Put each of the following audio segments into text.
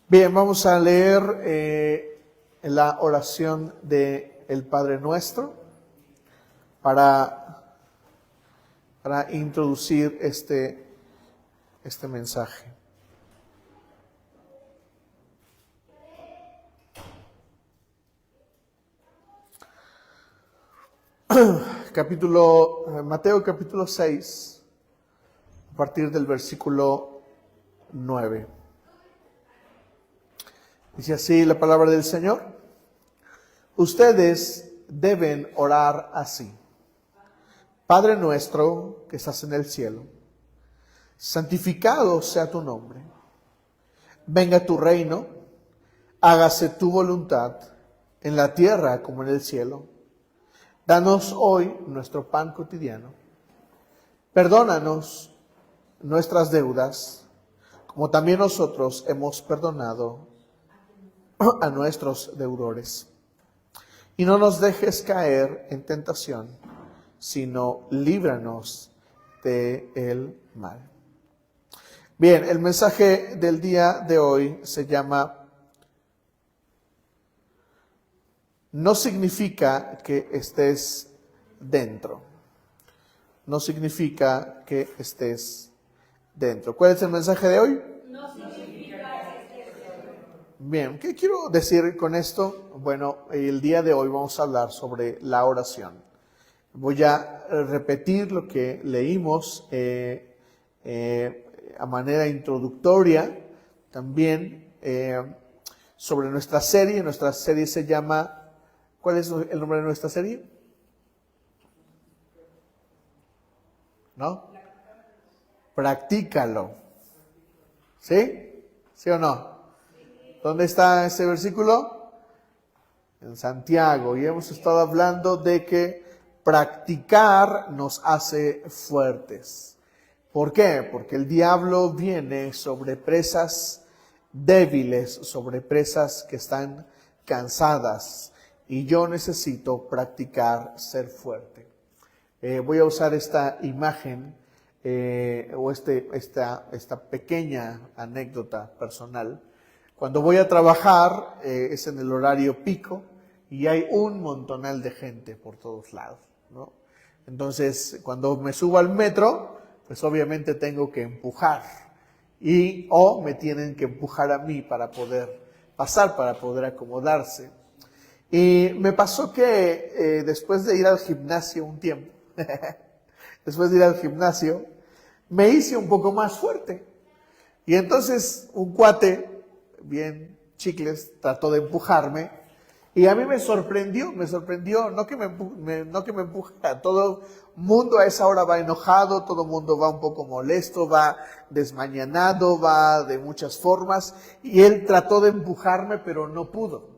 Bien, vamos a leer la oración del Padre Nuestro para introducir este mensaje. Mateo capítulo 6, a partir del versículo 9. Dice así la palabra del Señor: ustedes deben orar así: Padre nuestro que estás en el cielo, santificado sea tu nombre. Venga tu reino, hágase tu voluntad en la tierra como en el cielo. Danos hoy nuestro pan cotidiano. Perdónanos nuestras deudas, como también nosotros hemos perdonado a nuestros deudores. Y no nos dejes caer en tentación, sino líbranos del mal. Bien, el mensaje del día de hoy se llama: no significa que estés dentro. No significa que estés dentro. ¿Cuál es el mensaje de hoy? No significa que estés dentro. Bien, ¿qué quiero decir con esto? Bueno, el día de hoy vamos a hablar sobre la oración. Voy a repetir lo que leímos a manera introductoria también sobre nuestra serie. Nuestra serie se llama... ¿Cuál es el nombre de nuestra serie? ¿No? Practícalo. ¿Sí? ¿Sí o no? ¿Dónde está ese versículo? En Santiago. Y hemos estado hablando de que practicar nos hace fuertes. ¿Por qué? Porque el diablo viene sobre presas débiles, sobre presas que están cansadas. Y yo necesito practicar ser fuerte. Voy a usar esta imagen o esta pequeña anécdota personal. Cuando voy a trabajar es en el horario pico y hay un montonal de gente por todos lados, ¿no? Entonces, cuando me subo al metro, pues obviamente tengo que empujar o me tienen que empujar a mí para poder pasar, para poder acomodarse. Y me pasó que después de ir al gimnasio un tiempo, me hice un poco más fuerte. Y entonces un cuate, bien chicles, trató de empujarme. Y a mí me sorprendió, no que me empuje, todo mundo a esa hora va enojado, todo mundo va un poco molesto, va desmañanado, va de muchas formas. Y él trató de empujarme, pero no pudo.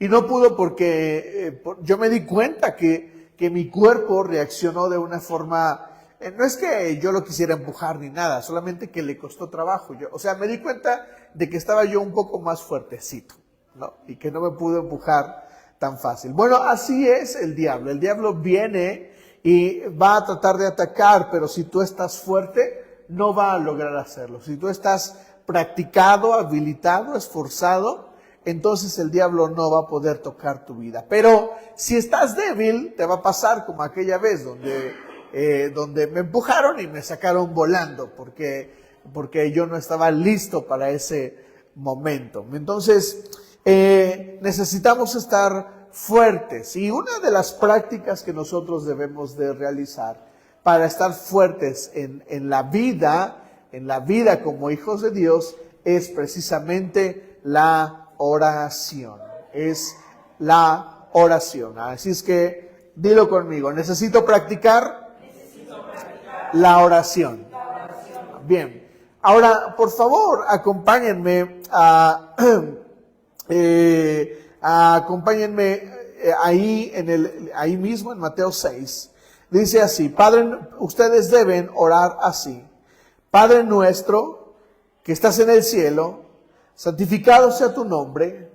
Y no pudo porque yo me di cuenta que mi cuerpo reaccionó de una forma... no es que yo lo quisiera empujar ni nada, solamente que le costó trabajo. Me di cuenta de que estaba yo un poco más fuertecito, ¿no? Y que no me pudo empujar tan fácil. Bueno, así es el diablo. El diablo viene y va a tratar de atacar, pero si tú estás fuerte, no va a lograr hacerlo. Si tú estás practicado, habilitado, esforzado, entonces el diablo no va a poder tocar tu vida. Pero si estás débil, te va a pasar como aquella vez donde me empujaron y me sacaron volando porque yo no estaba listo para ese momento. Entonces necesitamos estar fuertes, y una de las prácticas que nosotros debemos de realizar para estar fuertes en la vida como hijos de Dios es precisamente la oración. Es la oración. Así es que dilo conmigo: necesito practicar la oración. Bien. Ahora, por favor, acompáñenme ahí mismo en Mateo 6. Dice así: Padre, ustedes deben orar así: Padre nuestro que estás en el cielo, santificado sea tu nombre,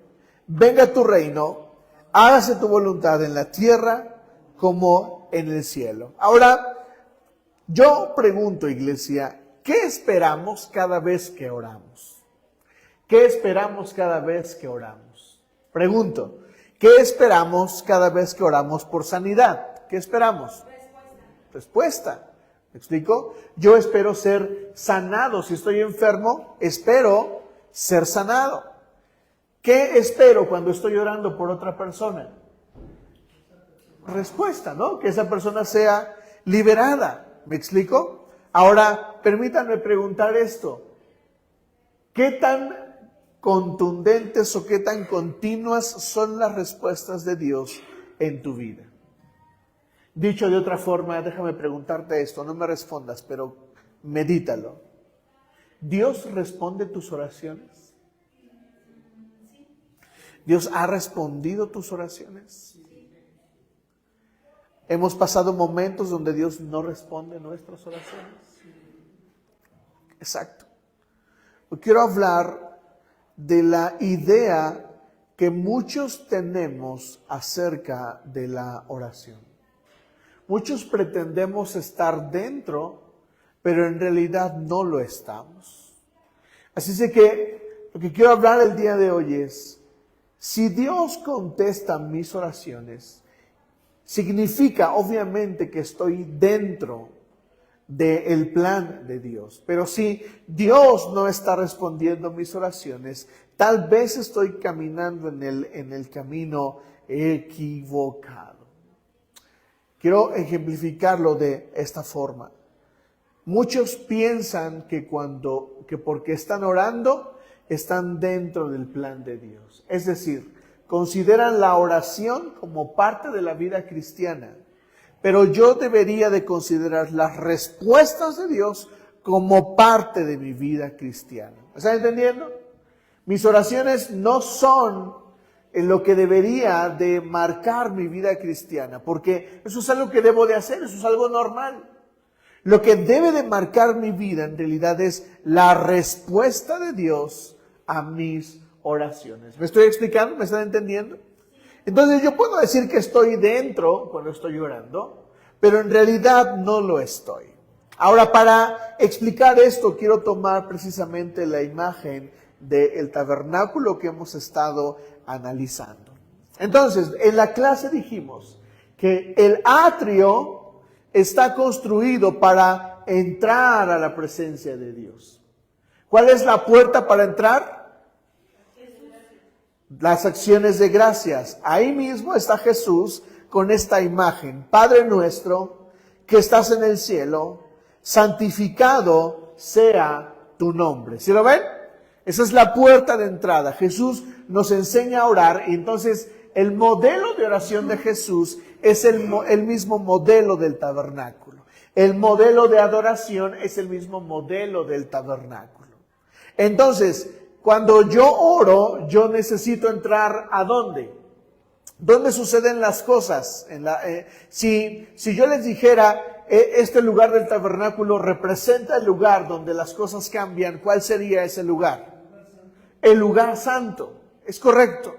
venga tu reino, hágase tu voluntad en la tierra como en el cielo. Ahora, yo pregunto, iglesia, ¿qué esperamos cada vez que oramos? ¿qué esperamos cada vez que oramos? Pregunto, ¿qué esperamos cada vez que oramos por sanidad? ¿Qué esperamos? Respuesta. ¿Me explico? Yo espero ser sanado. Si estoy enfermo, espero ser sanado. ¿Qué espero cuando estoy orando por otra persona? Respuesta, ¿no? Que esa persona sea liberada. ¿Me explico? Ahora, permítanme preguntar esto. ¿Qué tan contundentes o qué tan continuas son las respuestas de Dios en tu vida? Dicho de otra forma, déjame preguntarte esto, no me respondas, pero medítalo. ¿Dios responde tus oraciones? ¿Dios ha respondido tus oraciones? ¿Hemos pasado momentos donde Dios no responde nuestras oraciones? Exacto. Hoy quiero hablar de la idea que muchos tenemos acerca de la oración. Muchos pretendemos estar dentro, pero en realidad no lo estamos. Así es que lo que quiero hablar el día de hoy es, si Dios contesta mis oraciones, significa obviamente que estoy dentro del plan de Dios. Pero si Dios no está respondiendo mis oraciones, tal vez estoy caminando en el camino equivocado. Quiero ejemplificarlo de esta forma. Muchos piensan que porque están orando, están dentro del plan de Dios. Es decir, consideran la oración como parte de la vida cristiana. Pero yo debería de considerar las respuestas de Dios como parte de mi vida cristiana. ¿Me están entendiendo? Mis oraciones no son en lo que debería de marcar mi vida cristiana, porque eso es algo que debo de hacer, eso es algo normal. Lo que debe de marcar mi vida en realidad es la respuesta de Dios a mis oraciones. ¿Me estoy explicando? ¿Me están entendiendo? Entonces yo puedo decir que estoy dentro cuando estoy orando, pero en realidad no lo estoy. Ahora, para explicar esto, quiero tomar precisamente la imagen del tabernáculo que hemos estado analizando. Entonces, en la clase dijimos que el atrio está construido para entrar a la presencia de Dios. ¿Cuál es la puerta para entrar? Las acciones de gracias. Ahí mismo está Jesús con esta imagen. Padre nuestro que estás en el cielo, santificado sea tu nombre. ¿Sí lo ven? Esa es la puerta de entrada. Jesús nos enseña a orar y entonces el modelo de oración de Jesús es el mismo modelo del tabernáculo. El modelo de adoración es el mismo modelo del tabernáculo. Entonces, cuando yo oro, yo necesito entrar ¿a dónde? ¿Dónde suceden las cosas? Si yo les dijera, este lugar del tabernáculo representa el lugar donde las cosas cambian, ¿cuál sería ese lugar? El lugar santo, es correcto.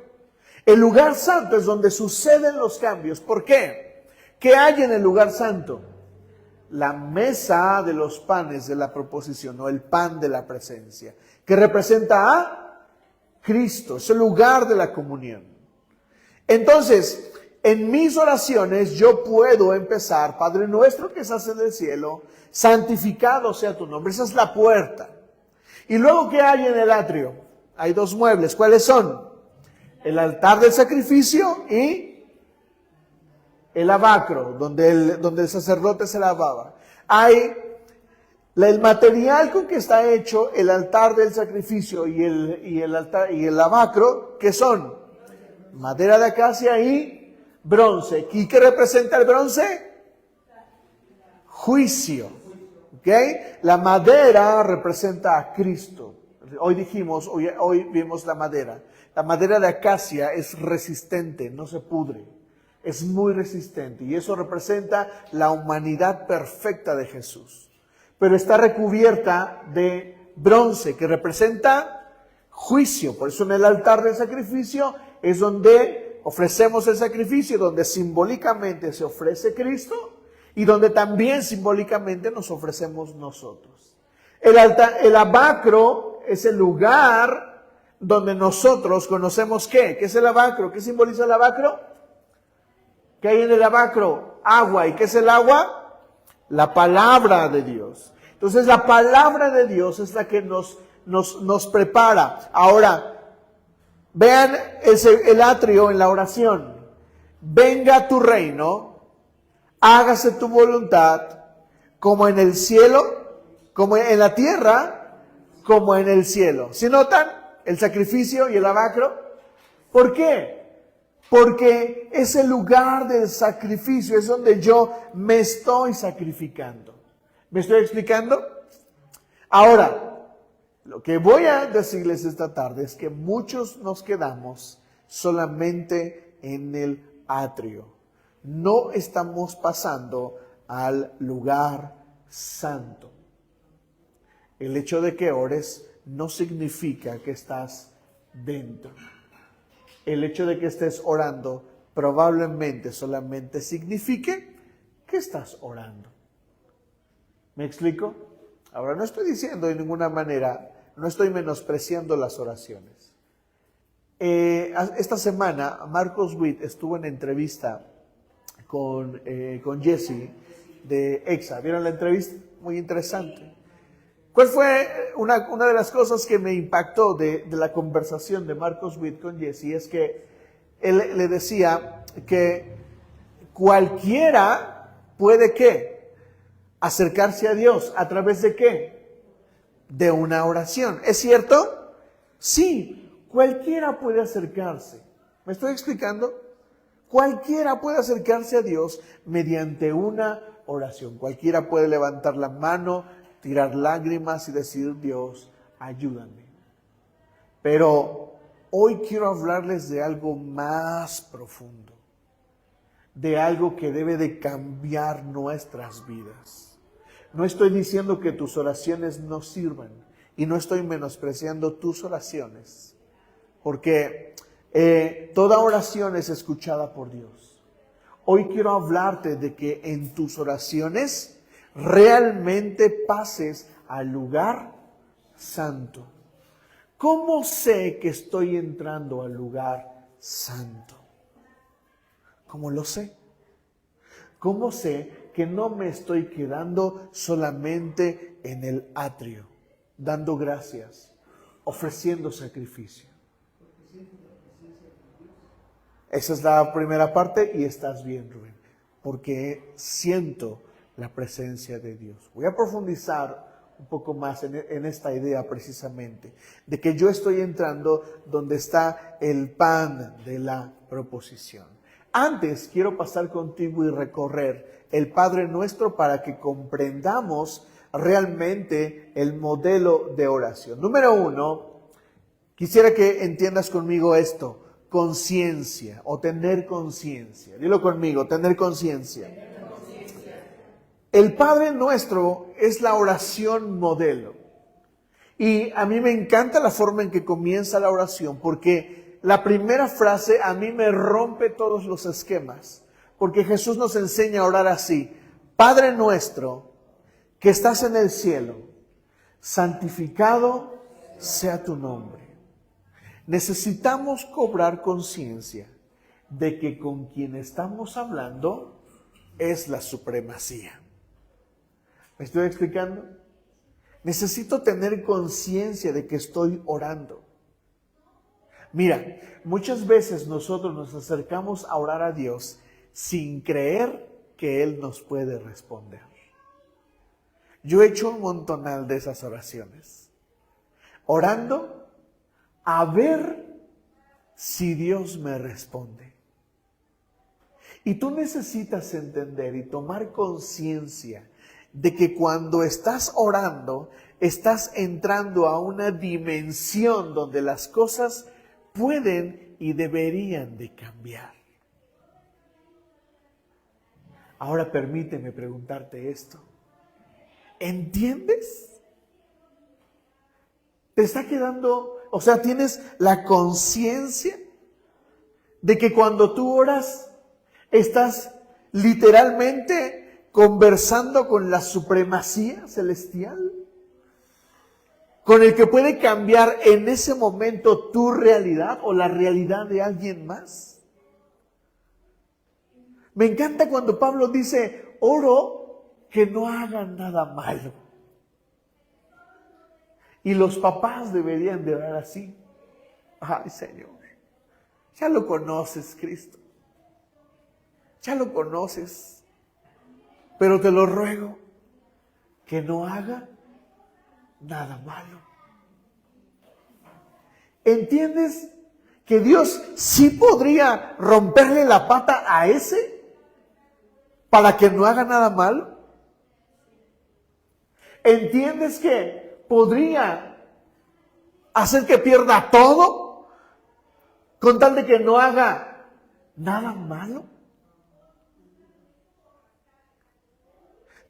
El lugar santo es donde suceden los cambios. ¿Por qué? ¿Qué hay en el lugar santo? La mesa de los panes de la proposición, o el pan de la presencia, que representa a Cristo, es el lugar de la comunión. Entonces, en mis oraciones yo puedo empezar, Padre nuestro que estás en el cielo, santificado sea tu nombre. Esa es la puerta. Y luego, ¿qué hay en el atrio? Hay dos muebles. ¿Cuáles son? El altar del sacrificio y el lavacro, donde el sacerdote se lavaba. Hay el material con que está hecho el altar del sacrificio y el lavacro, que son madera de acacia y bronce. ¿Y qué representa el bronce? Juicio. ¿Ok? La madera representa a Cristo. Hoy vimos la madera. La madera de acacia es resistente, no se pudre. Es muy resistente y eso representa la humanidad perfecta de Jesús. Pero está recubierta de bronce que representa juicio. Por eso en el altar del sacrificio es donde ofrecemos el sacrificio, donde simbólicamente se ofrece Cristo y donde también simbólicamente nos ofrecemos nosotros. El lavacro es el lugar donde nosotros conocemos ¿qué? ¿Qué es el lavacro? ¿Qué simboliza el lavacro? ¿Qué hay en el lavacro? Agua. ¿Y qué es el agua? La palabra de Dios. Entonces la palabra de Dios es la que nos prepara. Ahora, vean el atrio en la oración. Venga tu reino, hágase tu voluntad, como en el cielo, como en la tierra, como en el cielo. ¿Sí notan el sacrificio y el lavacro? ¿Por qué? Porque es el lugar del sacrificio, es donde yo me estoy sacrificando. ¿Me estoy explicando? Ahora, lo que voy a decirles esta tarde es que muchos nos quedamos solamente en el atrio. No estamos pasando al lugar santo. El hecho de que ores no significa que estás dentro. El hecho de que estés orando probablemente solamente signifique que estás orando. ¿Me explico? Ahora, no estoy diciendo de ninguna manera, no estoy menospreciando las oraciones. Esta semana Marcos Witt estuvo en entrevista con Jesse de EXA. ¿Vieron la entrevista? Muy interesante. ¿Cuál fue una de las cosas que me impactó de la conversación de Marcos Witt con Jesse? Es que él le decía que cualquiera puede ¿qué? Acercarse a Dios. ¿A través de qué? De una oración. ¿Es cierto? Sí, cualquiera puede acercarse. ¿Me estoy explicando? Cualquiera puede acercarse a Dios mediante una oración. Cualquiera puede levantar la mano, tirar lágrimas y decir, Dios, ayúdame. Pero hoy quiero hablarles de algo más profundo, de algo que debe de cambiar nuestras vidas. No estoy diciendo que tus oraciones no sirvan y no estoy menospreciando tus oraciones, porque toda oración es escuchada por Dios. Hoy quiero hablarte de que en tus oraciones realmente pases al lugar santo. ¿Cómo sé que estoy entrando al lugar santo? ¿Cómo lo sé? ¿Cómo sé que no me estoy quedando solamente en el atrio, dando gracias, ofreciendo sacrificio? Esa es la primera parte y estás bien, Rubén, porque siento la presencia de Dios. Voy a profundizar un poco más en esta idea precisamente, de que yo estoy entrando donde está el pan de la proposición. Antes quiero pasar contigo y recorrer el Padre Nuestro para que comprendamos realmente el modelo de oración. Número 1, quisiera que entiendas conmigo esto, conciencia o tener conciencia. Dilo conmigo, tener conciencia. El Padre Nuestro es la oración modelo. Y a mí me encanta la forma en que comienza la oración, porque la primera frase a mí me rompe todos los esquemas. Porque Jesús nos enseña a orar así: Padre Nuestro, que estás en el cielo, santificado sea tu nombre. Necesitamos cobrar conciencia de que con quien estamos hablando es la supremacía. ¿Me estoy explicando? Necesito tener conciencia de que estoy orando. Mira, muchas veces nosotros nos acercamos a orar a Dios sin creer que Él nos puede responder. Yo he hecho un montonal de esas oraciones, orando a ver si Dios me responde. Y tú necesitas entender y tomar conciencia de que cuando estás orando, estás entrando a una dimensión donde las cosas pueden y deberían de cambiar. Ahora permíteme preguntarte esto. ¿Entiendes? ¿Te está quedando, o sea, tienes la conciencia de que cuando tú oras, estás literalmente conversando con la supremacía celestial? con el que puede cambiar en ese momento tu realidad o la realidad de alguien más. Me encanta cuando Pablo dice, oro que no hagan nada malo. Y los papás deberían de orar así. Ay, Señor, ya lo conoces, Cristo. Ya lo conoces. Pero te lo ruego que no haga nada malo. ¿Entiendes que Dios sí podría romperle la pata a ese para que no haga nada malo? ¿Entiendes que podría hacer que pierda todo con tal de que no haga nada malo?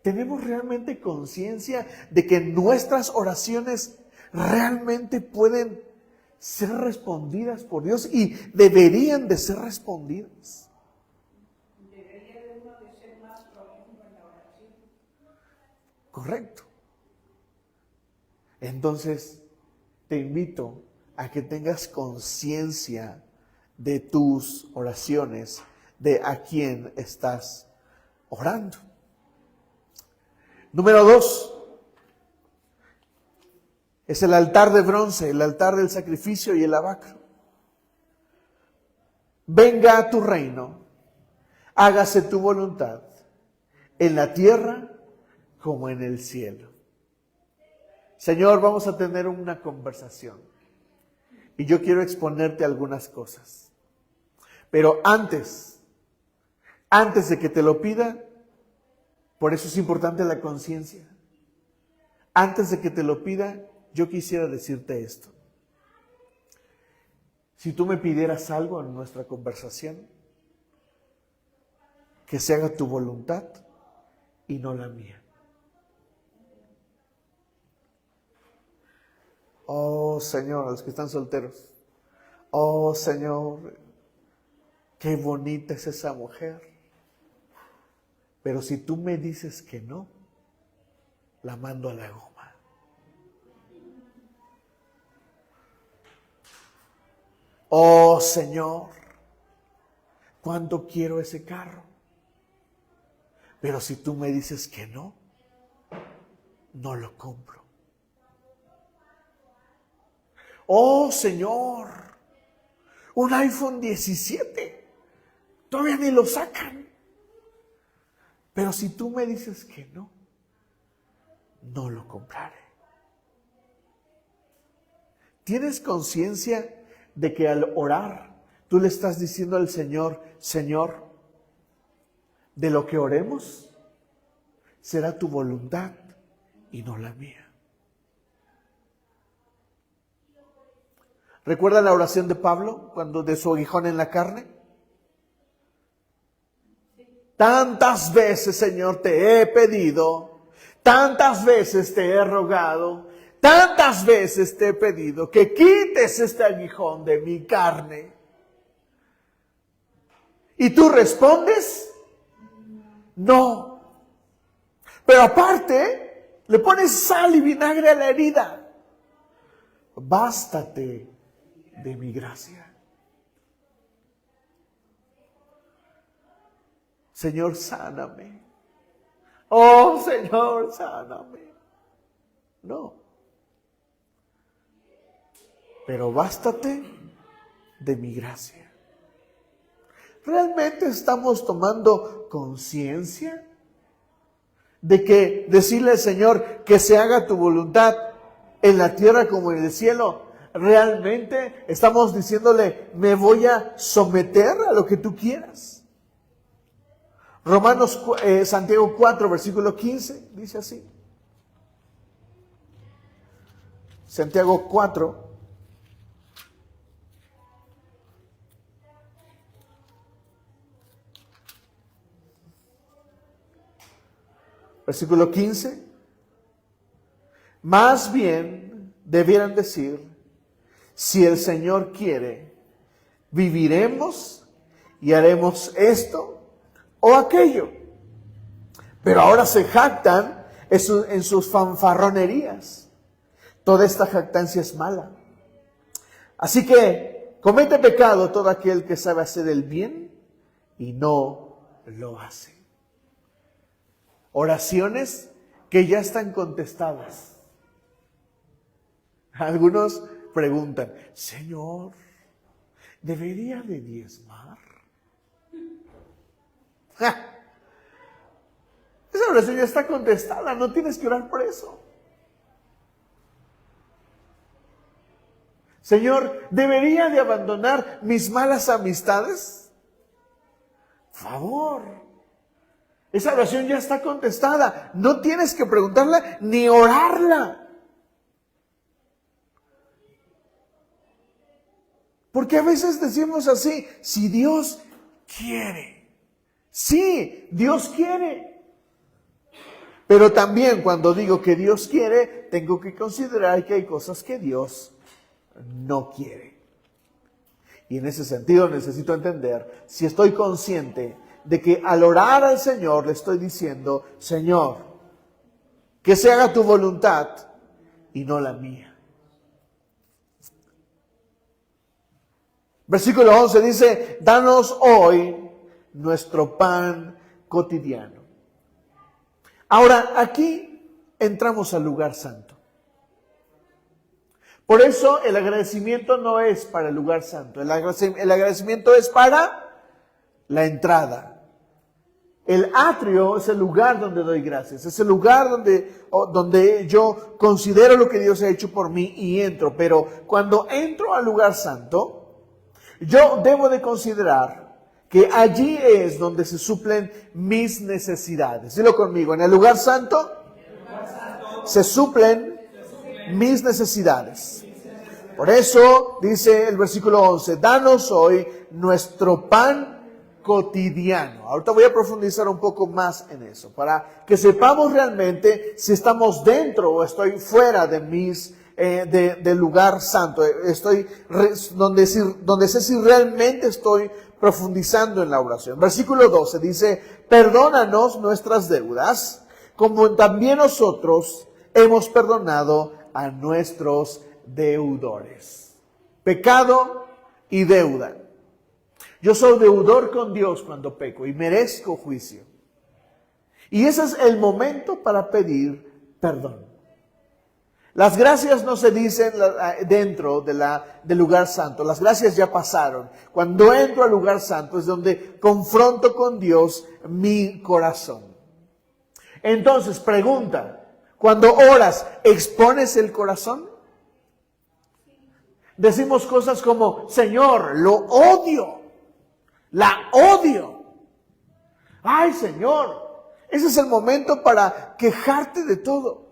¿Tenemos realmente conciencia de que nuestras oraciones realmente pueden ser respondidas por Dios y deberían de ser respondidas? Debería de uno de ser más profundo en la oración. Correcto. Entonces, te invito a que tengas conciencia de tus oraciones, de a quién estás orando. Número 2, es el altar de bronce, el altar del sacrificio y el lavacro. Venga a tu reino, hágase tu voluntad, en la tierra como en el cielo. Señor, vamos a tener una conversación y yo quiero exponerte algunas cosas. Pero antes de que te lo pida, por eso es importante la conciencia. Antes de que te lo pida, yo quisiera decirte esto. Si tú me pidieras algo en nuestra conversación, que se haga tu voluntad y no la mía. Oh Señor, a los que están solteros. Oh Señor, qué bonita es esa mujer. Pero si tú me dices que no, la mando a la goma. Oh Señor, cuánto quiero ese carro. Pero si tú me dices que no, no lo compro. Oh Señor, un iPhone 17, todavía ni lo sacan. Pero si tú me dices que no, no lo compraré. ¿Tienes conciencia de que al orar tú le estás diciendo al Señor, Señor, de lo que oremos será tu voluntad y no la mía? ¿Recuerda la oración de Pablo cuando de su aguijón en la carne? Tantas veces, Señor, te he pedido, tantas veces te he rogado, tantas veces te he pedido que quites este aguijón de mi carne. ¿Y tú respondes? No. Pero aparte, le pones sal y vinagre a la herida. Bástate de mi gracia. Señor, sáname. Oh, Señor, sáname. No. Pero bástate de mi gracia. ¿Realmente estamos tomando conciencia de que decirle al Señor que se haga tu voluntad en la tierra como en el cielo? ¿Realmente estamos diciéndole, me voy a someter a lo que tú quieras? Santiago 4, versículo 15, dice así. Santiago 4, versículo 15. Más bien debieran decir, si el Señor quiere, viviremos y haremos esto o aquello. Pero ahora se jactan en sus fanfarronerías. Toda esta jactancia es mala. Así que comete pecado todo aquel que sabe hacer el bien y no lo hace. Oraciones que ya están contestadas. Algunos preguntan, Señor, ¿debería de diezmar? ¡Ja! Esa oración ya está contestada, no tienes que orar por eso. Señor, ¿debería de abandonar mis malas amistades? Por favor. Esa oración ya está contestada. No tienes que preguntarla ni orarla. Porque a veces decimos así, si Dios quiere. Sí, Dios quiere. Pero también cuando digo que Dios quiere, tengo que considerar que hay cosas que Dios no quiere. Y en ese sentido necesito entender si estoy consciente de que al orar al Señor le estoy diciendo, Señor, que se haga tu voluntad y no la mía. Versículo 11 dice, danos hoy nuestro pan cotidiano. Ahora, aquí entramos al lugar santo. Por eso el agradecimiento no es para el lugar santo. El agradecimiento es para la entrada. El atrio es el lugar donde doy gracias. Es el lugar donde yo considero lo que Dios ha hecho por mí y entro. Pero cuando entro al lugar santo, yo debo de considerar que allí es donde se suplen mis necesidades. Dilo conmigo, en el lugar santo se suplen mis necesidades. Por eso dice el versículo 11, danos hoy nuestro pan cotidiano. Ahorita voy a profundizar un poco más en eso, para que sepamos realmente si estamos dentro o estoy fuera de del lugar santo. Estoy donde sé si realmente estoy profundizando en la oración. Versículo 12 dice, perdónanos nuestras deudas, como también nosotros hemos perdonado a nuestros deudores. Pecado y deuda. Yo soy deudor con Dios cuando peco y merezco juicio. Y ese es el momento para pedir perdón. Las gracias no se dicen dentro del lugar santo. Las gracias ya pasaron. Cuando entro al lugar santo es donde confronto con Dios mi corazón. Entonces, pregunta, cuando oras, ¿expones el corazón? Decimos cosas como, Señor, lo odio. La odio. Ay, Señor, ese es el momento para quejarte de todo.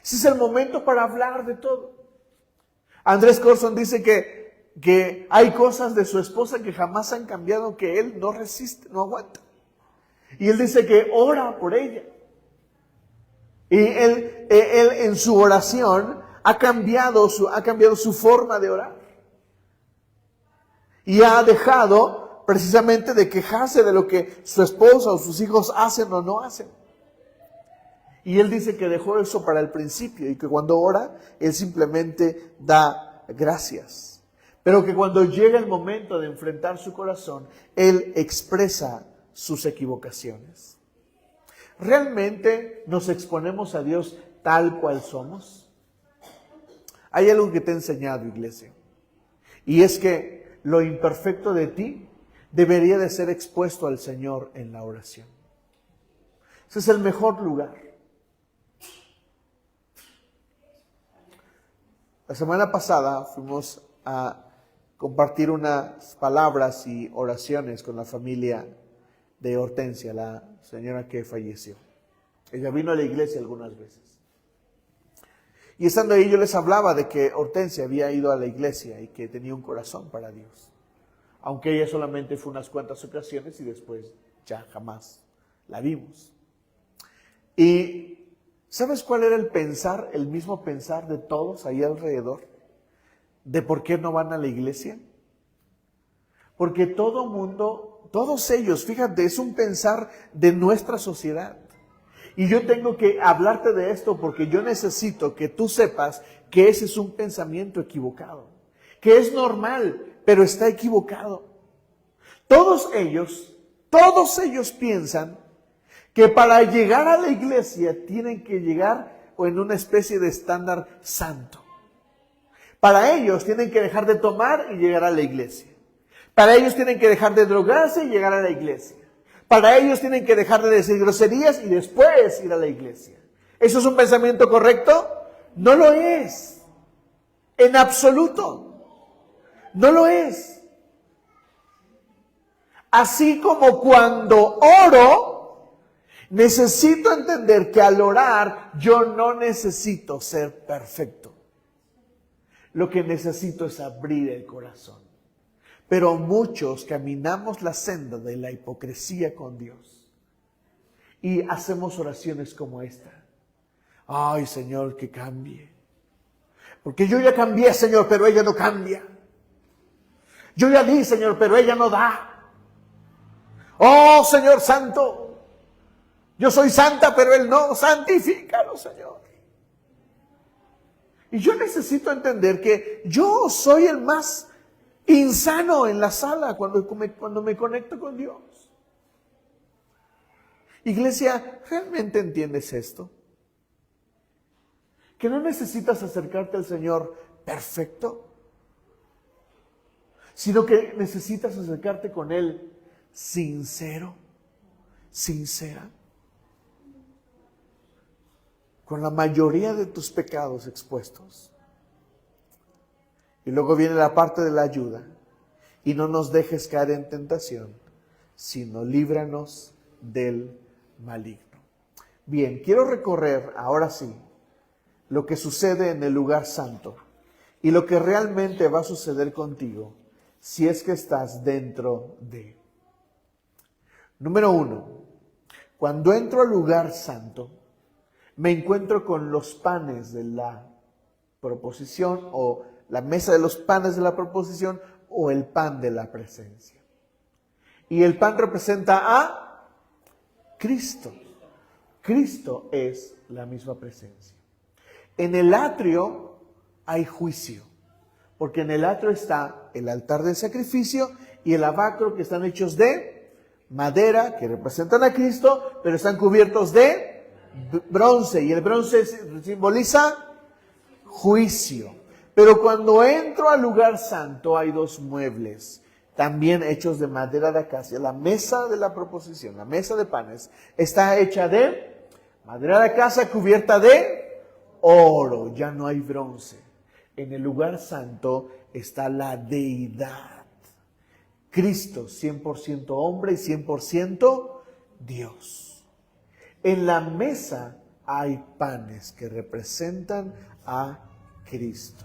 Ese es el momento para hablar de todo. Andrés Corson dice que hay cosas de su esposa que jamás han cambiado, que él no resiste, no aguanta. Y él dice que ora por ella. Y él en su oración ha cambiado su forma de orar. Y ha dejado precisamente de quejarse de lo que su esposa o sus hijos hacen o no hacen. Y él dice que dejó eso para el principio y que cuando ora, él simplemente da gracias. Pero que cuando llega el momento de enfrentar su corazón, él expresa sus equivocaciones. ¿Realmente nos exponemos a Dios tal cual somos? Hay algo que te he enseñado, iglesia. Y es que lo imperfecto de ti debería de ser expuesto al Señor en la oración. Ese es el mejor lugar. La semana pasada fuimos a compartir unas palabras y oraciones con la familia de Hortensia, la señora que falleció. Ella vino a la iglesia algunas veces. Y estando ahí yo les hablaba de que Hortensia había ido a la iglesia y que tenía un corazón para Dios. Aunque ella solamente fue unas cuantas ocasiones y después ya jamás la vimos. Y ¿sabes cuál era el mismo pensar de todos ahí alrededor? ¿De por qué no van a la iglesia? Porque todo mundo, todos ellos, fíjate, es un pensar de nuestra sociedad. Y yo tengo que hablarte de esto porque yo necesito que tú sepas que ese es un pensamiento equivocado, que es normal, pero está equivocado. Todos ellos piensan que para llegar a la iglesia tienen que llegar en una especie de estándar santo. Para ellos tienen que dejar de tomar y llegar a la iglesia. Para ellos tienen que dejar de drogarse y llegar a la iglesia. Para ellos tienen que dejar de decir groserías y después ir a la iglesia. ¿Eso es un pensamiento correcto? No lo es. En absoluto. No lo es. Así como cuando oro, necesito entender que al orar yo no necesito ser perfecto. Lo que necesito es abrir el corazón. Pero muchos caminamos la senda de la hipocresía con Dios. Y hacemos oraciones como esta. Ay, Señor, que cambie. Porque yo ya cambié, Señor, pero ella no cambia. Yo ya di, Señor, pero ella no da. Oh, Señor Santo. Yo soy santa, pero Él no. Santifícalo, Señor. Y yo necesito entender que yo soy el más insano en la sala cuando me conecto con Dios. Iglesia, ¿realmente entiendes esto? Que no necesitas acercarte al Señor perfecto, sino que necesitas acercarte con Él sincero, sincera, con la mayoría de tus pecados expuestos. Y luego viene la parte de la ayuda. Y no nos dejes caer en tentación, sino líbranos del maligno. Bien, quiero recorrer ahora sí lo que sucede en el lugar santo y lo que realmente va a suceder contigo si es que estás dentro de. Número 1, cuando entro al lugar santo, me encuentro con los panes de la proposición o la mesa de los panes de la proposición o el pan de la presencia. Y el pan representa a Cristo. Cristo es la misma presencia. En el atrio hay juicio, porque en el atrio está el altar del sacrificio y el lavacro, que están hechos de madera, que representan a Cristo, pero están cubiertos de bronce, y el bronce simboliza juicio. Pero cuando entro al lugar santo hay dos muebles, también hechos de madera de acacia. La mesa de la proposición, la mesa de panes, está hecha de madera de acacia cubierta de oro, ya no hay bronce. En el lugar santo está la deidad. Cristo, 100% hombre y 100% Dios. En la mesa hay panes que representan a Cristo.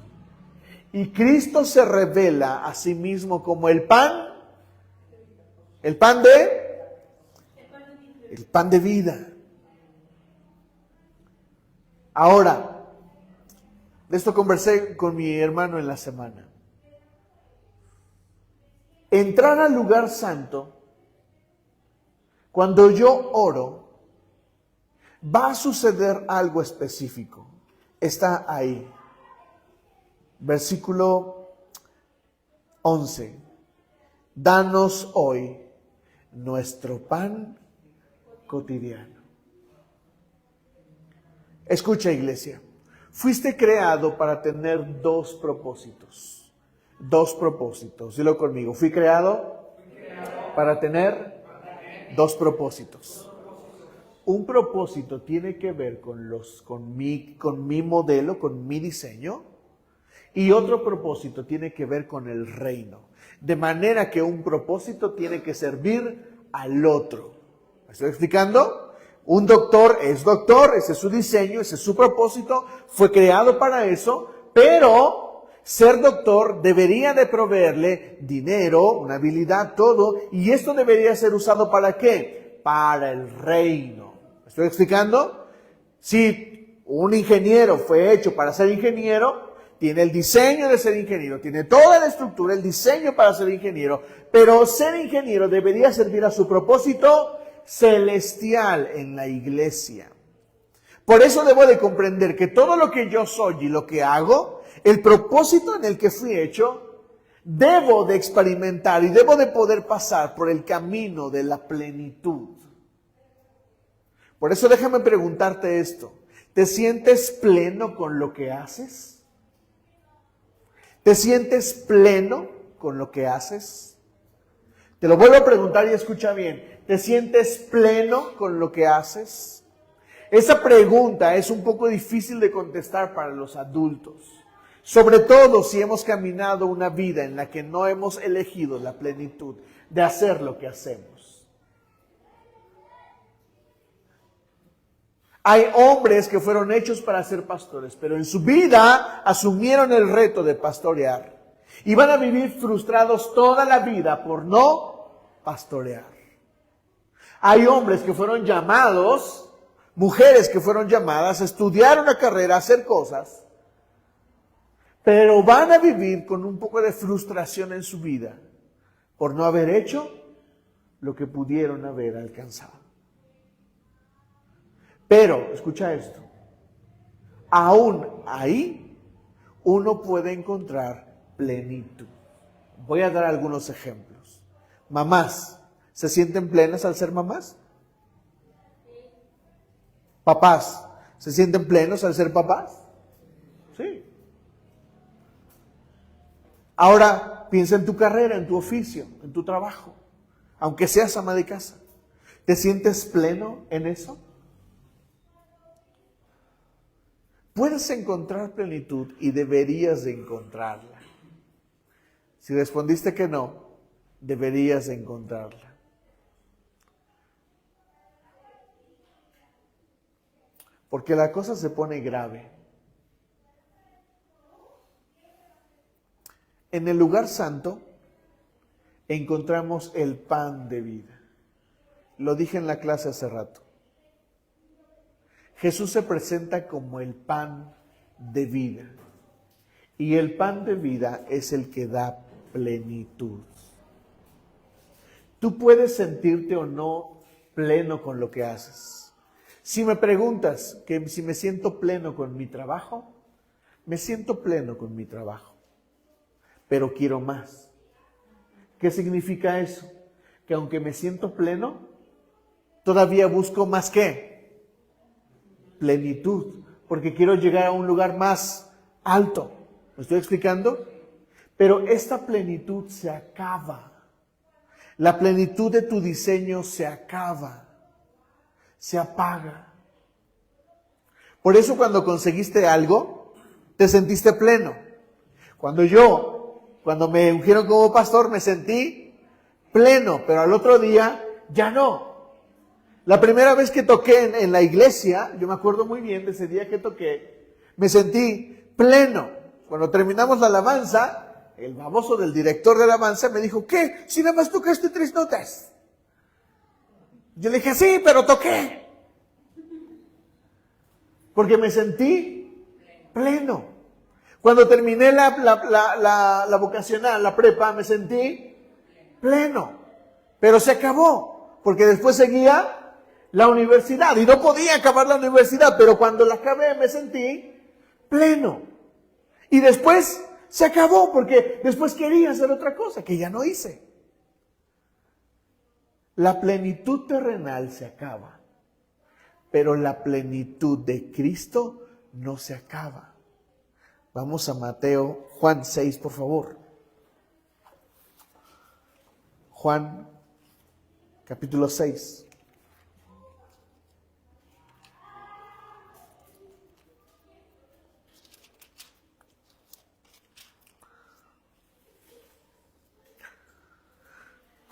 Y Cristo se revela a sí mismo como el pan de vida. Ahora, de esto conversé con mi hermano en la semana. Entrar al lugar santo, cuando yo oro, va a suceder algo específico. Está ahí. Versículo 11. Danos hoy nuestro pan cotidiano. Escucha, iglesia. Fuiste creado para tener dos propósitos. Dos propósitos. Dilo conmigo. Fui creado para tener dos propósitos. Un propósito tiene que ver con mi modelo, con mi diseño. Y otro propósito tiene que ver con el reino. De manera que un propósito tiene que servir al otro. ¿Me estoy explicando? Un doctor es doctor, ese es su diseño, ese es su propósito, fue creado para eso, pero ser doctor debería de proveerle dinero, una habilidad, todo, y esto debería ser usado ¿para qué? Para el reino. ¿Me estoy explicando? Si un ingeniero fue hecho para ser ingeniero, tiene el diseño de ser ingeniero, tiene toda la estructura, el diseño para ser ingeniero, pero ser ingeniero debería servir a su propósito celestial en la iglesia. Por eso debo de comprender que todo lo que yo soy y lo que hago, el propósito en el que fui hecho, debo de experimentar y debo de poder pasar por el camino de la plenitud. Por eso déjame preguntarte esto. ¿Te sientes pleno con lo que haces? ¿Te sientes pleno con lo que haces? Te lo vuelvo a preguntar y escucha bien. ¿Te sientes pleno con lo que haces? Esa pregunta es un poco difícil de contestar para los adultos. Sobre todo si hemos caminado una vida en la que no hemos elegido la plenitud de hacer lo que hacemos. Hay hombres que fueron hechos para ser pastores, pero en su vida asumieron el reto de pastorear. Y van a vivir frustrados toda la vida por no pastorear. Hay hombres que fueron llamados, mujeres que fueron llamadas a estudiar una carrera, a hacer cosas, pero van a vivir con un poco de frustración en su vida por no haber hecho lo que pudieron haber alcanzado. Pero, escucha esto, aún ahí uno puede encontrar plenitud. Voy a dar algunos ejemplos. Mamás, ¿se sienten plenas al ser mamás? Papás, ¿se sienten plenos al ser papás? Sí. Ahora, piensa en tu carrera, en tu oficio, en tu trabajo. Aunque seas ama de casa, ¿te sientes pleno en eso? Puedes encontrar plenitud y deberías de encontrarla. Si respondiste que no, deberías de encontrarla. Porque la cosa se pone grave. En el lugar santo encontramos el pan de vida. Lo dije en la clase hace rato. Jesús se presenta como el pan de vida. Y el pan de vida es el que da plenitud. Tú puedes sentirte o no pleno con lo que haces. Si me preguntas que si me siento pleno con mi trabajo, me siento pleno con mi trabajo, pero quiero más. ¿Qué significa eso? Que aunque me siento pleno, todavía busco más ¿qué? Plenitud, porque quiero llegar a un lugar más alto. ¿Me estoy explicando? Pero esta plenitud se acaba. La plenitud de tu diseño se acaba. Se apaga. Por eso cuando conseguiste algo, te sentiste pleno. Cuando me ungieron como pastor, me sentí pleno, pero al otro día ya no. La primera vez que toqué en la iglesia, yo me acuerdo muy bien de ese día que toqué, me sentí pleno. Cuando terminamos la alabanza, el baboso del director de alabanza me dijo, ¿qué? Si nada más tocaste 3 notas. Yo le dije, sí, pero toqué. Porque me sentí pleno. Cuando terminé la vocacional, la prepa, me sentí pleno. Pero se acabó, porque después seguía la universidad y no podía acabar la universidad, pero cuando la acabé me sentí pleno. Y después se acabó, porque después quería hacer otra cosa que ya no hice. La plenitud terrenal se acaba, pero la plenitud de Cristo no se acaba. Vamos a Juan 6, por favor. Juan, capítulo 6.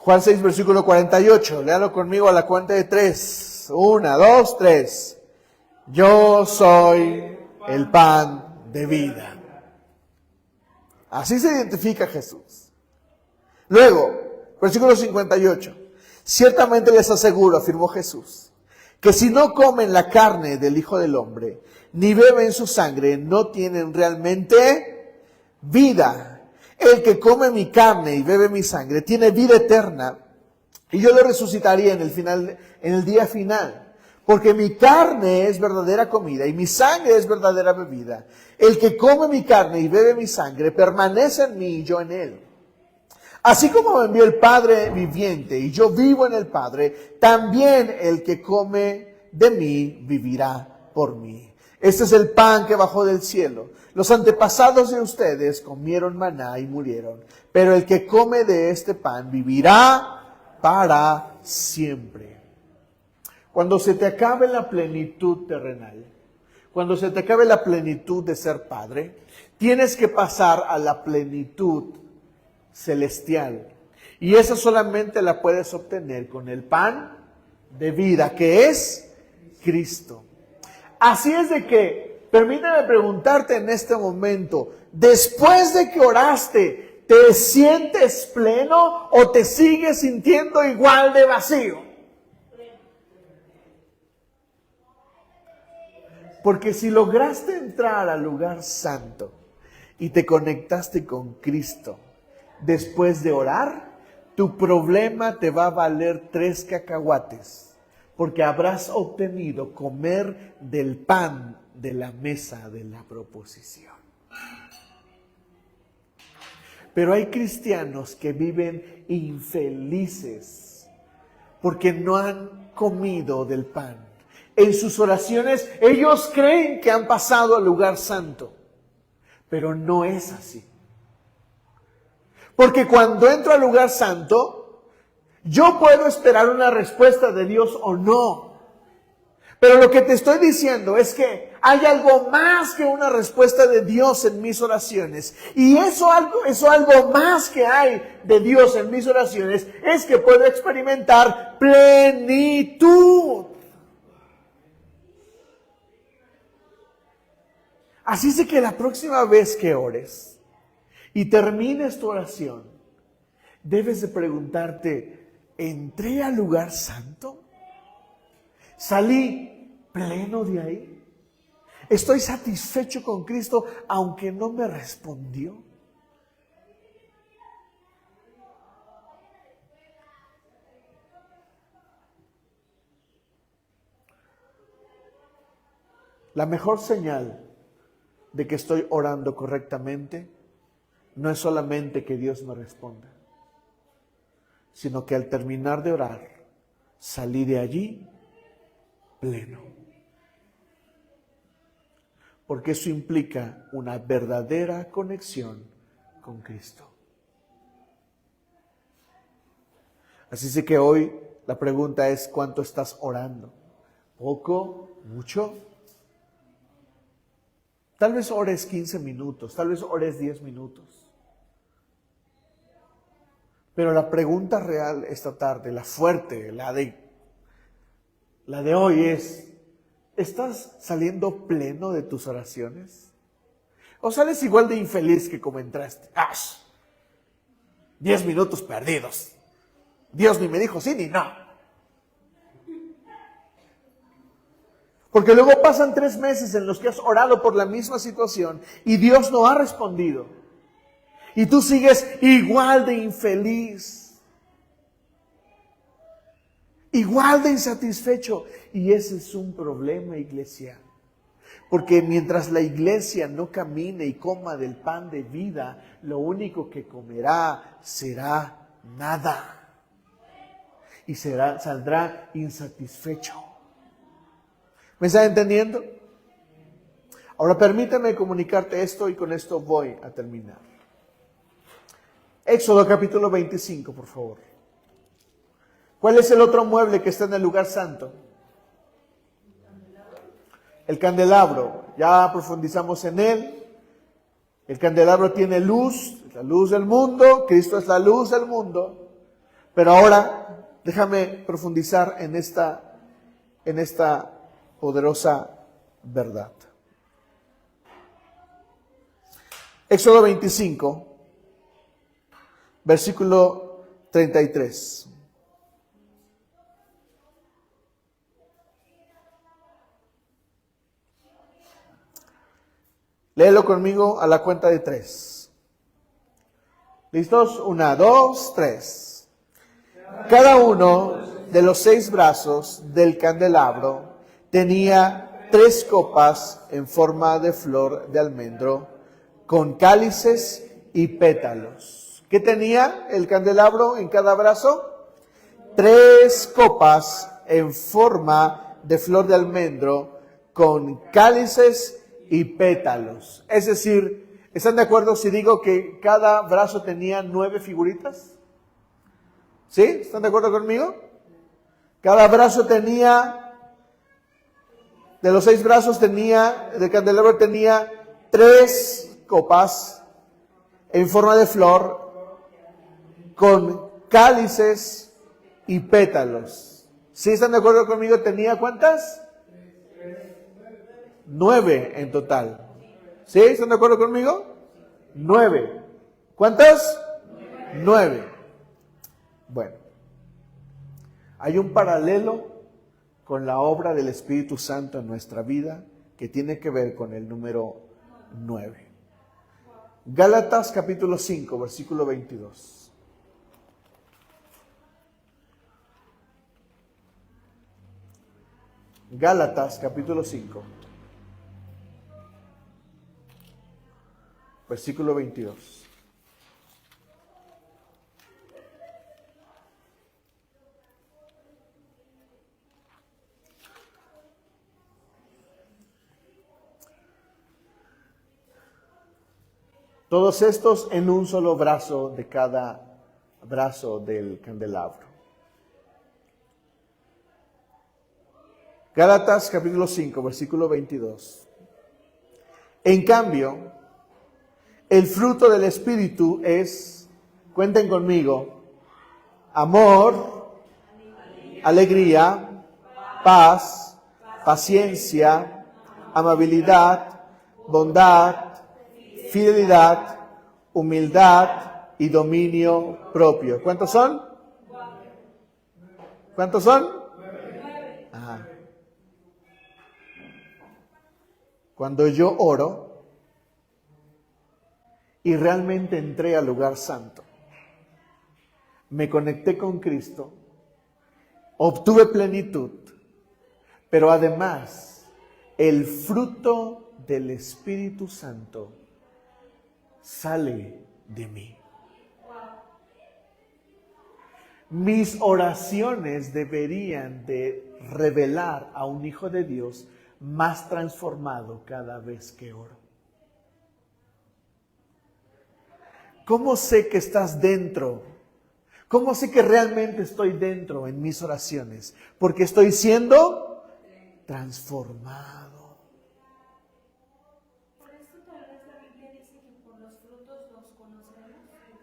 Juan 6, versículo 48. Léalo conmigo a la cuenta de 3. 1, 2, 3. Yo soy el pan de vida. Así se identifica Jesús. Luego, versículo 58. Ciertamente les aseguro, afirmó Jesús, que si no comen la carne del Hijo del Hombre, ni beben su sangre, no tienen realmente vida. El que come mi carne y bebe mi sangre tiene vida eterna, y yo lo resucitaría en el día final. Porque mi carne es verdadera comida y mi sangre es verdadera bebida. El que come mi carne y bebe mi sangre permanece en mí y yo en él. Así como me envió el Padre viviente y yo vivo en el Padre, también el que come de mí vivirá por mí. Este es el pan que bajó del cielo. Los antepasados de ustedes comieron maná y murieron, pero el que come de este pan vivirá para siempre. Cuando se te acabe la plenitud terrenal, cuando se te acabe la plenitud de ser padre, tienes que pasar a la plenitud celestial. Y esa solamente la puedes obtener con el pan de vida, que es Cristo. Así es de que, permíteme preguntarte en este momento, después de que oraste, ¿te sientes pleno o te sigues sintiendo igual de vacío? Porque si lograste entrar al lugar santo y te conectaste con Cristo, después de orar, tu problema te va a valer 3 cacahuates, porque habrás obtenido comer del pan de la mesa de la proposición. Pero hay cristianos que viven infelices porque no han comido del pan. En sus oraciones, ellos creen que han pasado al lugar santo, pero no es así. Porque cuando entro al lugar santo, yo puedo esperar una respuesta de Dios o no. Pero lo que te estoy diciendo es que hay algo más que una respuesta de Dios en mis oraciones. Y eso algo más que hay de Dios en mis oraciones es que puedo experimentar plenitud. Así es que la próxima vez que ores y termines tu oración, debes de preguntarte, ¿entré al lugar santo? ¿Salí pleno de ahí? ¿Estoy satisfecho con Cristo aunque no me respondió? La mejor señal de que estoy orando correctamente no es solamente que Dios me responda, sino que al terminar de orar, salí de allí pleno. Porque eso implica una verdadera conexión con Cristo. Así que hoy la pregunta es, ¿cuánto estás orando? ¿Poco? ¿Mucho? Tal vez ores 15 minutos, tal vez ores 10 minutos. Pero la pregunta real esta tarde, la fuerte, la de hoy es, ¿estás saliendo pleno de tus oraciones? ¿O sales igual de infeliz que como entraste? ¡Ash! 10 minutos perdidos. Dios ni me dijo sí ni no. Porque luego pasan 3 meses en los que has orado por la misma situación y Dios no ha respondido. Y tú sigues igual de infeliz, igual de insatisfecho. Y ese es un problema, iglesia. Porque mientras la iglesia no camine y coma del pan de vida, lo único que comerá será nada. Y saldrá insatisfecho. ¿Me estás entendiendo? Ahora permítame comunicarte esto y con esto voy a terminar. Éxodo capítulo 25, por favor. ¿Cuál es el otro mueble que está en el lugar santo? El candelabro. Ya profundizamos en él. El candelabro tiene luz, la luz del mundo. Cristo es la luz del mundo. Pero ahora déjame profundizar en esta poderosa verdad. Éxodo 25, versículo 33. Léelo conmigo a la cuenta de 3. ¿Listos? 1, 2, 3. Cada uno de los 6 brazos del candelabro tenía 3 copas en forma de flor de almendro, con cálices y pétalos. ¿Qué tenía el candelabro en cada brazo? 3 copas en forma de flor de almendro, con cálices y pétalos. Es decir, ¿están de acuerdo si digo que cada brazo tenía 9 figuritas? ¿Sí? ¿Están de acuerdo conmigo? Cada brazo tenía, de los 6 brazos del candelabro tenía 3 copas en forma de flor, con cálices y pétalos. ¿Sí están de acuerdo conmigo? ¿Tenía cuántas? 9 en total. ¿Sí? ¿Están de acuerdo conmigo? 9. ¿Cuántas? 9. Bueno, hay un paralelo con la obra del Espíritu Santo en nuestra vida que tiene que ver con el número 9. Gálatas capítulo 5, versículo 22. Gálatas capítulo 5, versículo 22. Todos estos en un solo brazo de cada brazo del candelabro. Gálatas capítulo 5, versículo 22. En cambio, el fruto del Espíritu es, cuenten conmigo, amor, alegría, paz, paciencia, amabilidad, bondad, fidelidad, humildad y dominio propio. ¿Cuántos son? ¿Cuántos son? Ajá. Cuando yo oro y realmente entré al lugar santo, me conecté con Cristo, obtuve plenitud, pero además el fruto del Espíritu Santo sale de mí. Mis oraciones deberían de revelar a un hijo de Dios más transformado cada vez que oro. ¿Cómo sé que estás dentro? ¿Cómo sé que realmente estoy dentro en mis oraciones? Porque estoy siendo transformado.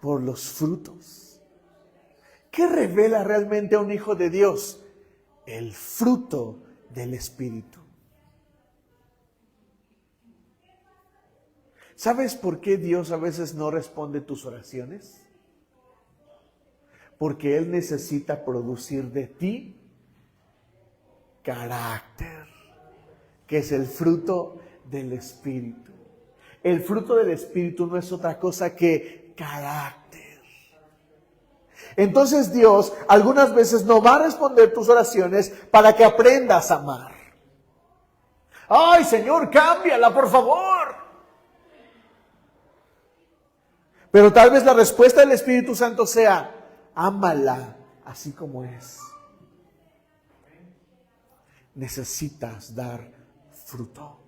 Por los frutos. ¿Qué revela realmente a un hijo de Dios? El fruto del Espíritu. ¿Sabes por qué Dios a veces no responde tus oraciones? Porque Él necesita producir de ti carácter, que es el fruto del Espíritu. El fruto del Espíritu no es otra cosa que carácter. Entonces Dios algunas veces no va a responder tus oraciones para que aprendas a amar. ¡Ay, Señor, cámbiala, por favor! Pero tal vez la respuesta del Espíritu Santo sea, ámala así como es. Necesitas dar fruto.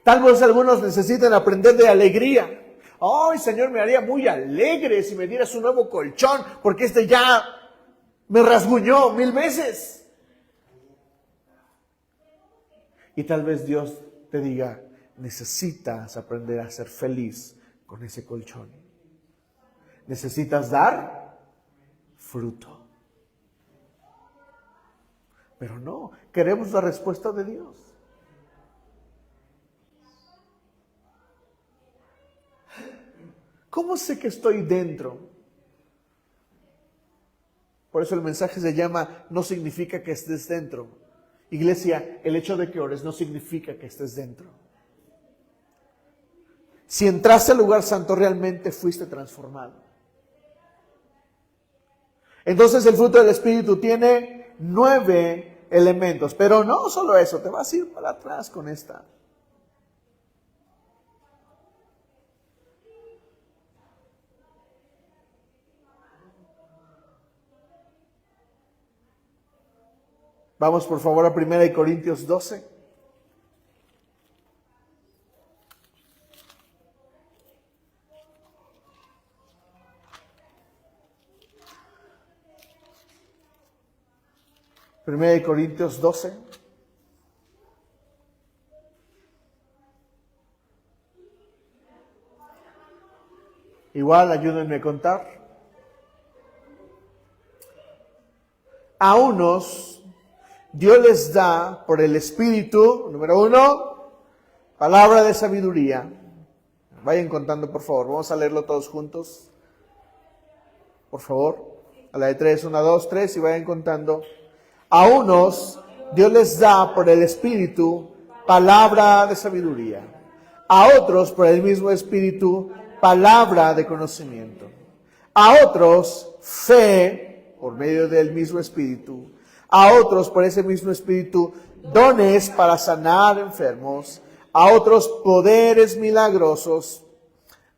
Tal vez algunos necesiten aprender de alegría. Ay, Señor, me haría muy alegre si me dieras un nuevo colchón, porque este ya me rasguñó 1000 veces. Y tal vez Dios te diga, necesitas aprender a ser feliz con ese colchón. Necesitas dar fruto. Pero no, queremos la respuesta de Dios. ¿Cómo sé que estoy dentro? Por eso el mensaje se llama, no significa que estés dentro. Iglesia, el hecho de que ores no significa que estés dentro. Si entraste al lugar santo, realmente fuiste transformado. Entonces el fruto del Espíritu tiene 9 elementos. Pero no solo eso, te vas a ir para atrás con esta. Vamos por favor a 1 Corintios 12. Primera de Corintios 12. Igual, ayúdenme a contar. A unos Dios les da por el Espíritu, número 1, palabra de sabiduría. Vayan contando, por favor. Vamos a leerlo todos juntos. Por favor. A la de 3, 1, 2, 3 y vayan contando. A unos Dios les da por el Espíritu palabra de sabiduría. A otros por el mismo Espíritu palabra de conocimiento. A otros fe por medio del mismo Espíritu. A otros por ese mismo Espíritu dones para sanar enfermos. A otros poderes milagrosos.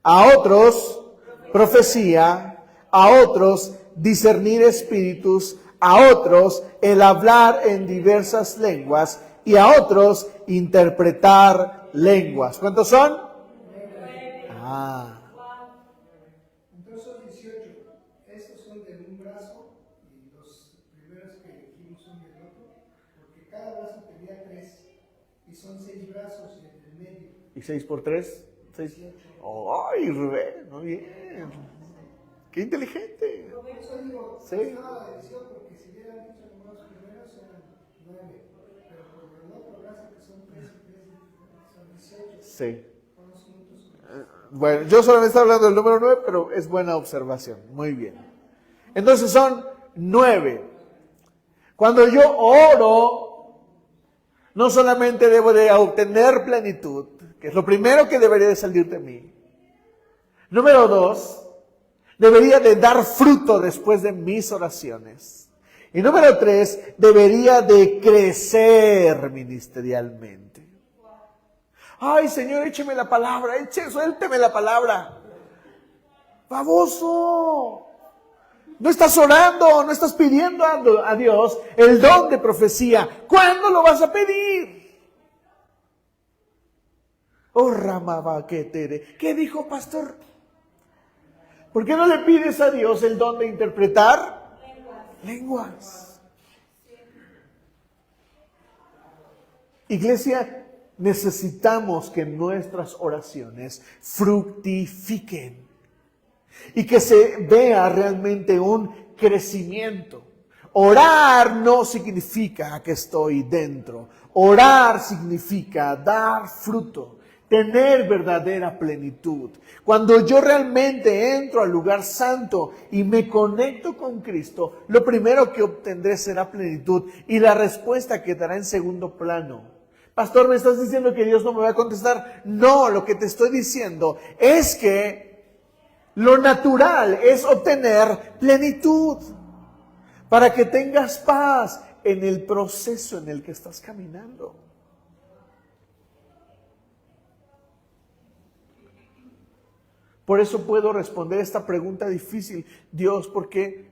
A otros profecía. A otros discernir espíritus. A otros el hablar en diversas lenguas y a otros interpretar lenguas. ¿Cuántos son? 9. Entonces 18. Estos son de un brazo y los primeros que elegimos son del otro, porque cada brazo tenía 3 y son 6 brazos y en el medio. ¿Y 6 por 3? 6. ¡Ay, Rubén! Muy bien. ¡Qué inteligente! Por eso digo, Sí. estaba la decisión, porque si hubieran dicho nomás los primeros eran 9, pero por el otro brazo que son 3 y 3 son 18. Sí. Todos juntos. Bueno, yo solamente estaba hablando del número 9, pero es buena observación. Muy bien. Entonces son 9. Cuando yo oro, no solamente debo de obtener plenitud, que es lo primero que debería de salir de mí. Número 2, debería de dar fruto después de mis oraciones. Y número 3, debería de crecer ministerialmente. Ay, Señor, écheme la palabra, suélteme la palabra. Baboso. No estás orando, no estás pidiendo a Dios el don de profecía. ¿Cuándo lo vas a pedir? Oh, Ramaba, ¿qué dijo, pastor? ¿Por qué no le pides a Dios el don de interpretar? Lenguas. Iglesia, necesitamos que nuestras oraciones fructifiquen y que se vea realmente un crecimiento. Orar no significa que estoy dentro. Orar significa dar fruto. Tener verdadera plenitud. Cuando yo realmente entro al lugar santo y me conecto con Cristo, lo primero que obtendré será plenitud y la respuesta quedará en segundo plano. Pastor, ¿me estás diciendo que Dios no me va a contestar? No, lo que te estoy diciendo es que lo natural es obtener plenitud para que tengas paz en el proceso en el que estás caminando. Por eso puedo responder esta pregunta difícil. Dios, ¿por qué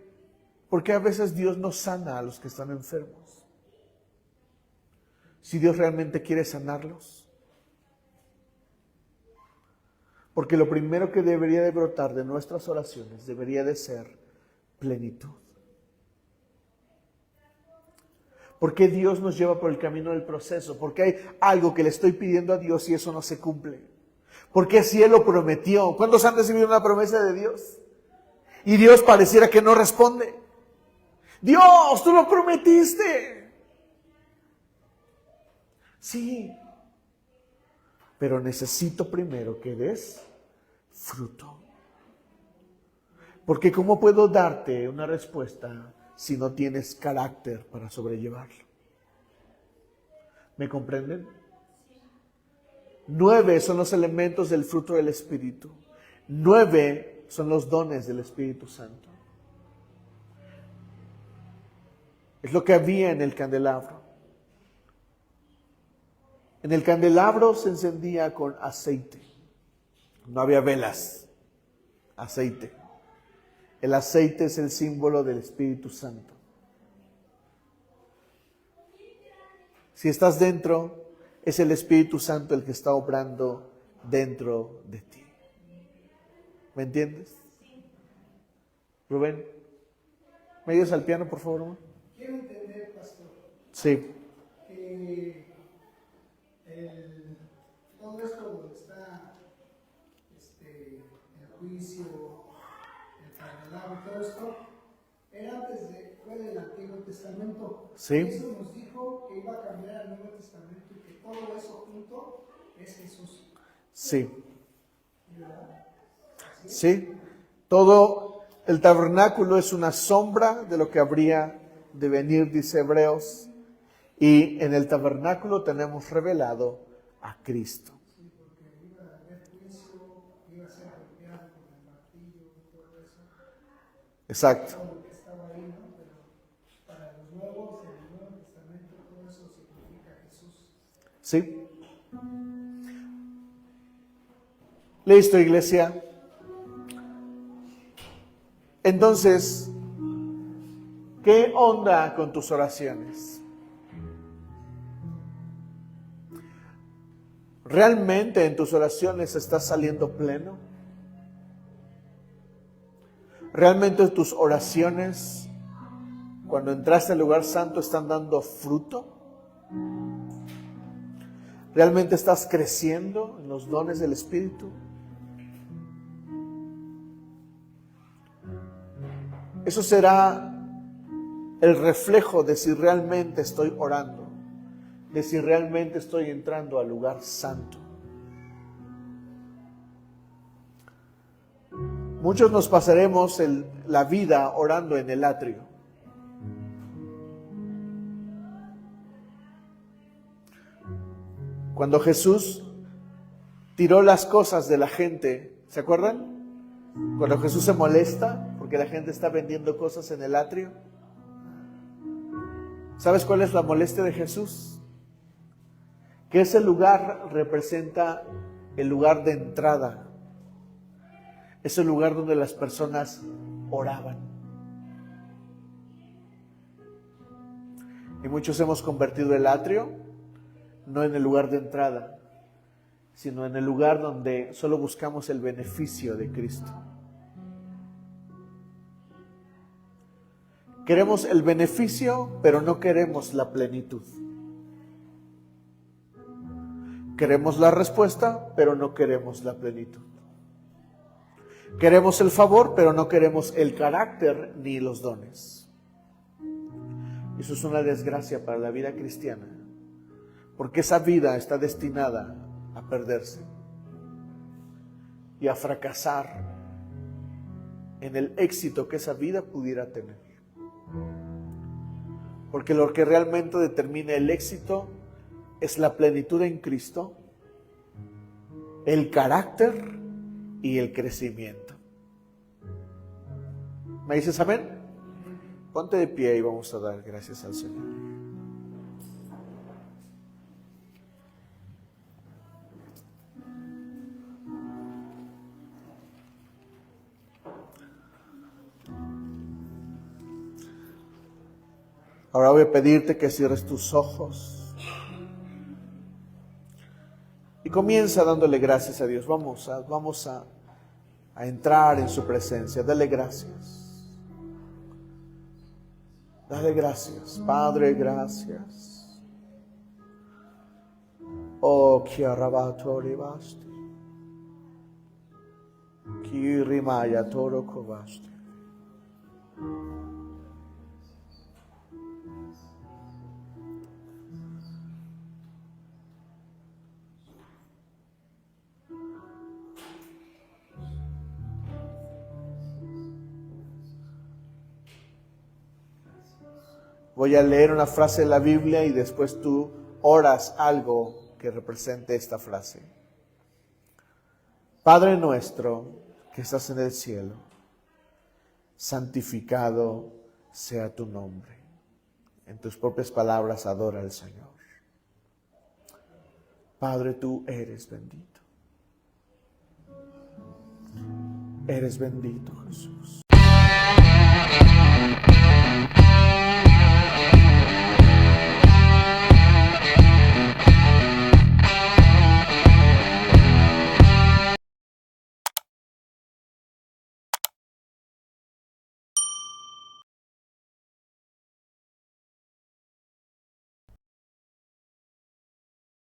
a veces Dios no sana a los que están enfermos? Si Dios realmente quiere sanarlos. Porque lo primero que debería de brotar de nuestras oraciones debería de ser plenitud. ¿Por qué Dios nos lleva por el camino del proceso? Porque hay algo que le estoy pidiendo a Dios y eso no se cumple. Porque si Él lo prometió. ¿Cuántos han recibido una promesa de Dios? Y Dios pareciera que no responde. Dios, tú lo prometiste. Sí. Pero necesito primero que des fruto. Porque ¿cómo puedo darte una respuesta si no tienes carácter para sobrellevarlo? ¿Me comprenden? 9 son los elementos del fruto del Espíritu. 9 son los dones del Espíritu Santo. Es lo que había en el candelabro. En el candelabro se encendía con aceite. No había velas, aceite. El aceite es el símbolo del Espíritu Santo. Si estás dentro, es el Espíritu Santo el que está obrando dentro de ti. ¿Me entiendes? Rubén, ¿me ayudas al piano, por favor, hermano? Quiero entender, pastor, Sí. que todo esto donde está el juicio, el candelabro, todo esto, fue del Antiguo Testamento. Sí. Eso nos dijo que iba a cambiar al Nuevo Testamento y que todo eso junto es Jesús. Sí. ¿Verdad? Sí. Todo el tabernáculo es una sombra de lo que habría de venir, dice Hebreos. Y en el tabernáculo tenemos revelado a Cristo. Sí, porque iba a haber juicio, iba a ser golpeado con el martillo y todo eso. Exacto. Todo lo que estaba ahí, ¿no? Pero para los nuevos, en el Nuevo Testamento, todo eso significa Jesús. ¿Sí? Listo, iglesia. Entonces, ¿qué onda con tus oraciones? ¿Realmente en tus oraciones estás saliendo pleno? ¿Realmente tus oraciones, cuando entraste al lugar santo, están dando fruto? ¿Realmente estás creciendo en los dones del Espíritu? Eso será el reflejo de si realmente estoy orando, de si realmente estoy entrando al lugar santo. Muchos nos pasaremos la vida orando en el atrio. Cuando Jesús tiró las cosas de la gente, ¿se acuerdan? Cuando Jesús se molesta porque la gente está vendiendo cosas en el atrio. ¿Sabes cuál es la molestia de Jesús? Que ese lugar representa el lugar de entrada. Es el lugar donde las personas oraban. Y muchos hemos convertido el atrio no en el lugar de entrada, sino en el lugar donde solo buscamos el beneficio de Cristo. Queremos el beneficio, pero no queremos la plenitud. Queremos la respuesta, pero no queremos la plenitud. Queremos el favor, pero no queremos el carácter ni los dones. Eso es una desgracia para la vida cristiana, porque esa vida está destinada a perderse y a fracasar en el éxito que esa vida pudiera tener. Porque lo que realmente determina el éxito es la plenitud en Cristo, el carácter y el crecimiento. ¿Me dices amén? Ponte de pie y vamos a dar gracias al Señor. Ahora voy a pedirte que cierres tus ojos y comienza dándole gracias a Dios. Vamos a entrar en su presencia. Dale gracias. Dale gracias. Padre, gracias. Oh, Kiarabatori Basti. Kirimaya Toro Kovasti. Voy a leer una frase de la Biblia y después tú oras algo que represente esta frase. Padre nuestro que estás en el cielo, santificado sea tu nombre. En tus propias palabras, adora al Señor. Padre, tú eres bendito. Eres bendito, Jesús.